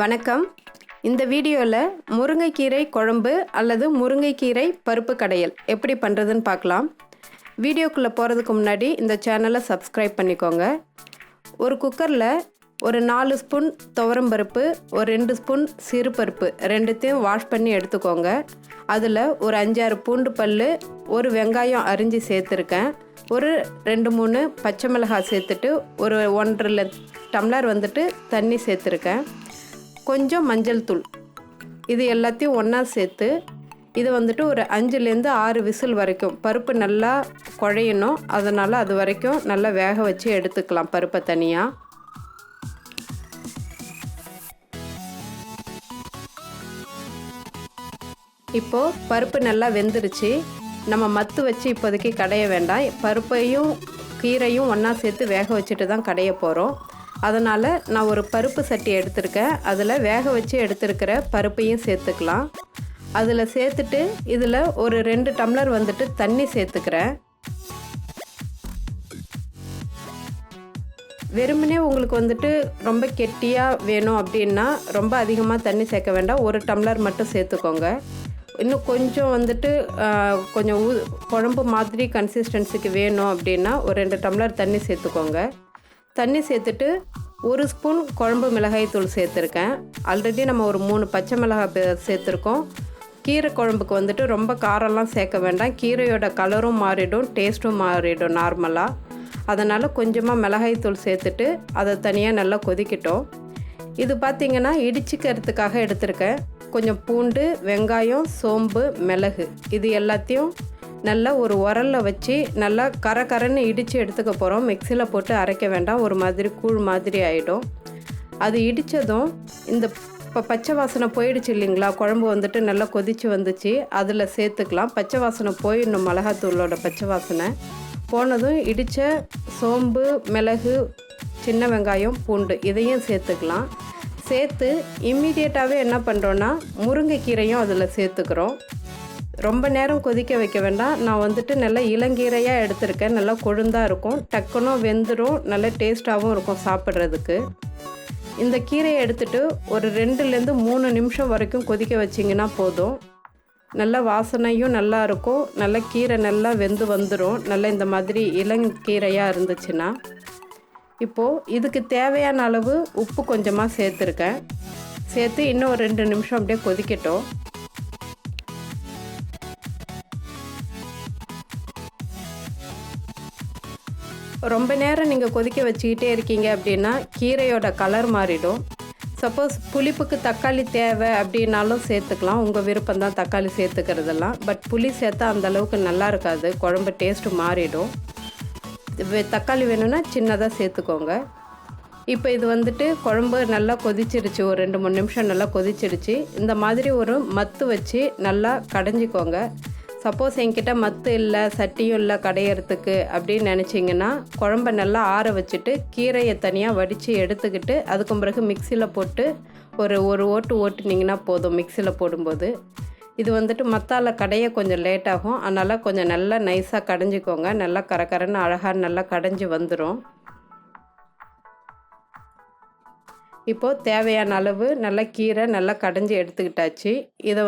வணக்கம். இந்த வீடியோவில் முருங்கைக்கீரை குழம்பு அல்லது முருங்கைக்கீரை பருப்பு கடையல் எப்படி பண்ணுறதுன்னு பார்க்கலாம். வீடியோக்குள்ளே போகிறதுக்கு முன்னாடி இந்த சேனலை சப்ஸ்கிரைப் பண்ணிக்கோங்க. ஒரு குக்கரில் ஒரு 4 ஸ்பூன் துவரம்பருப்பு, ஒரு 2 ஸ்பூன் சிறுபருப்பு ரெண்டுத்தையும் வாஷ் பண்ணி எடுத்துக்கோங்க. அதில் ஒரு 5-6 பூண்டு பல், ஒரு வெங்காயம் அரிஞ்சு சேர்த்துருக்கேன். ஒரு 2-3 பச்சை மிளகாய் சேர்த்துட்டு ஒரு 1.5 டம்ளர் தண்ணி சேர்த்துருக்கேன். கொஞ்சம் மஞ்சள் தூள், இது எல்லாத்தையும் ஒன்றா சேர்த்து இது ஒரு 5-6 விசில் வரைக்கும் பருப்பு நல்லா குழையணும். அதனால் அது வரைக்கும் நல்லா வேக வச்சு எடுத்துக்கலாம் பருப்பை தனியாக. இப்போது பருப்பு நல்லா வெந்துருச்சு. நம்ம மத்து வச்சு இப்போதைக்கு கடைய வேண்டாம். பருப்பையும் கீரையும் ஒன்றா சேர்த்து வேக வச்சுட்டு தான் கடைய போகிறோம். அதனால் நான் ஒரு பருப்பு சட்டி எடுத்திருக்கேன். அதில் வேக வச்சு எடுத்துருக்கிற பருப்பையும் சேர்த்துக்கலாம். அதில் சேர்த்துட்டு இதில் ஒரு 2 டம்ளர் தண்ணி சேர்த்துக்கிறேன். வெறுமனே உங்களுக்கு ரொம்ப கெட்டியாக வேணும் அப்படின்னா ரொம்ப அதிகமாக தண்ணி சேர்க்க வேண்டாம். 1 டம்ளர் மட்டும் சேர்த்துக்கோங்க. இன்னும் கொஞ்சம் கொஞ்சம் குழம்பு மாதிரி கன்சிஸ்டன்சிக்கு வேணும் அப்படின்னா ஒரு 2 டம்ளர் தண்ணி சேர்த்துக்கோங்க. தண்ணி சேர்த்துட்டு 1 ஸ்பூன் குழம்பு மிளகாய் தூள் சேர்த்துருக்கேன். ஆல்ரெடி நம்ம ஒரு 3 பச்சை மிளகாய் சேர்த்துருக்கோம். கீரை குழம்புக்கு ரொம்ப காரம்லாம் சேர்க்க வேண்டாம். கீரையோட கலரும் மாறிடும், டேஸ்ட்டும் மாறிடும் நார்மலாக. அதனால் கொஞ்சமாக மிளகாய் தூள் சேர்த்துட்டு அதை தனியாக நல்லா கொதிக்கிட்டோம். இது பார்த்திங்கன்னா இடிச்சிக்கிறதுக்காக எடுத்திருக்கேன். கொஞ்சம் பூண்டு, வெங்காயம், சோம்பு, மிளகு இது எல்லாத்தையும் நல்லா ஒரு உரலில் வச்சு நல்லா கரன்னு இடித்து எடுத்துக்க போகிறோம். மிக்சியில் போட்டு அரைக்க வேண்டாம், ஒரு மாதிரி கூழ் மாதிரி ஆகிடும். அது இடித்ததும் இந்த இப்போ பச்சை வாசனை போயிடுச்சு இல்லைங்களா, குழம்பு நல்லா கொதித்து வந்துச்சு, அதில் சேர்த்துக்கலாம். பச்சை வாசனை போயிடணும், மிளகாத்தூளோட பச்சை வாசனை போனதும் இடித்த சோம்பு, மிளகு, சின்ன வெங்காயம், பூண்டு இதையும் சேர்த்துக்கலாம். சேர்த்து இம்மீடியட்டாகவே என்ன பண்ணுறோன்னா முருங்கைக்கீரையும் அதில் சேர்த்துக்கிறோம். ரொம்ப நேரம் கொதிக்க வைக்க வேண்டாம். நான் நல்லா இளங்கீரையாக எடுத்திருக்கேன். நல்லா கொழுந்தாக இருக்கும், டக்குனும் வெந்துடும், நல்ல டேஸ்ட்டாகவும் இருக்கும் சாப்பிட்றதுக்கு. இந்த கீரையை எடுத்துகிட்டு ஒரு 2-3 நிமிஷம் வரைக்கும் கொதிக்க வச்சிங்கன்னா போதும். நல்ல வாசனையும் நல்லா இருக்கும், நல்ல கீரை நல்லா வெந்து வந்துடும். நல்லா இந்த மாதிரி இளங்கீரையாக இருந்துச்சுன்னா. இப்போது இதுக்கு தேவையான அளவு உப்பு கொஞ்சமாக சேர்த்துருக்கேன். சேர்த்து இன்னும் ஒரு 2 நிமிஷம் அப்படியே கொதிக்கட்டும். ரொம்ப நேரம் நீங்கள் கொதிக்க வச்சுக்கிட்டே இருக்கீங்க அப்படின்னா கீரையோட கலர் மாறிடும். சப்போஸ் புளிப்புக்கு தக்காளி தேவை அப்படின்னாலும் சேர்த்துக்கலாம், உங்கள் விருப்பம் தான் தக்காளி சேர்த்துக்கிறதெல்லாம். பட் புளி சேர்த்தா அந்தளவுக்கு நல்லா இருக்காது, குழம்பு டேஸ்ட்டு மாறிடும். தக்காளி வேணும்னா சின்னதாக சேர்த்துக்கோங்க. இப்போ இது குழம்பு நல்லா கொதிச்சிருச்சு, ஒரு 2-3 நிமிஷம் நல்லா கொதிச்சிருச்சு. இந்த மாதிரி ஒரு மத்து வச்சு நல்லா கடைஞ்சிக்கோங்க. சப்போஸ் என்கிட்ட மத்து இல்லை, சட்டியும் இல்லை கடையிறதுக்கு அப்படின்னு நினச்சிங்கன்னா குழம்பை நல்லா ஆற வச்சுட்டு கீரையை தனியாக வடித்து எடுத்துக்கிட்டு அதுக்கு பிறகு மிக்சியில் போட்டு ஒரு ஓட்டு ஓட்டுனிங்கன்னா போதும். மிக்சியில் போடும்போது இது மத்தால கடைய கொஞ்சம் லேட் ஆகும். அதனால் கொஞ்சம் நல்லா நைஸாக கடைஞ்சிக்கோங்க. நல்லா கரன்னு அழகாக நல்லா கடைஞ்சி வந்துடும். இப்போது தேவையான அளவு நல்லா கீரை நல்லா கடைஞ்சி எடுத்துக்கிட்டாச்சு. இதை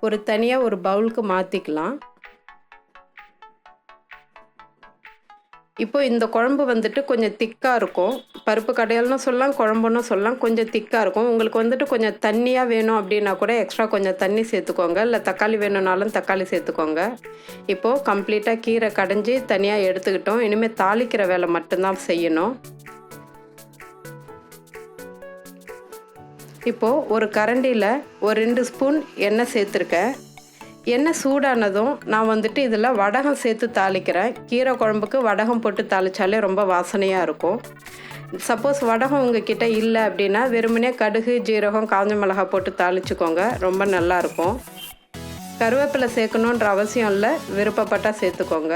ஒரு தனியாக ஒரு பவுலுக்கு மாற்றிக்கலாம். இப்போ இந்த குழம்பு கொஞ்சம் திக்காக இருக்கும். பருப்பு கடையல்னு சொல்லலாம், குழம்புன்னு சொல்லலாம். கொஞ்சம் திக்காக இருக்கும். உங்களுக்கு கொஞ்சம் தண்ணியாக வேணும் அப்படின்னா கூட எக்ஸ்ட்ரா கொஞ்சம் தண்ணி சேர்த்துக்கோங்க. இல்லை தக்காளி வேணும்னாலும் தக்காளி சேர்த்துக்கோங்க. இப்போது கம்ப்ளீட்டாக கீரை கடைஞ்சி தனியாக எடுத்துக்கிட்டோம். இனிமேல் தாளிக்கிற வேலை மட்டும்தான் செய்யணும். இப்போது ஒரு கரண்டியில் ஒரு 2 ஸ்பூன் எண்ணெய் சேர்த்துருக்கேன். எண்ணெய் சூடானதும் நான் இதில் வடகம் சேர்த்து தாளிக்கிறேன். கீரை குழம்புக்கு வடகம் போட்டு தாளித்தாலே ரொம்ப வாசனையாக இருக்கும். சப்போஸ் வடகம் உங்ககிட்ட இல்லை அப்படின்னா வெறுமனே கடுகு, ஜீரகம், காஞ்ச மிளகாய் போட்டு தாளிச்சுக்கோங்க, ரொம்ப நல்லாயிருக்கும். கருவேப்பிலை சேர்க்கணுன்ற அவசியம் இல்லை, விருப்பப்பட்டால் சேர்த்துக்கோங்க.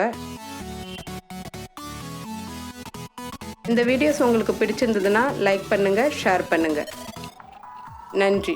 இந்த வீடியோஸ் உங்களுக்கு பிடிச்சிருந்ததுன்னா லைக் பண்ணுங்கள், ஷேர் பண்ணுங்கள். நன்றி.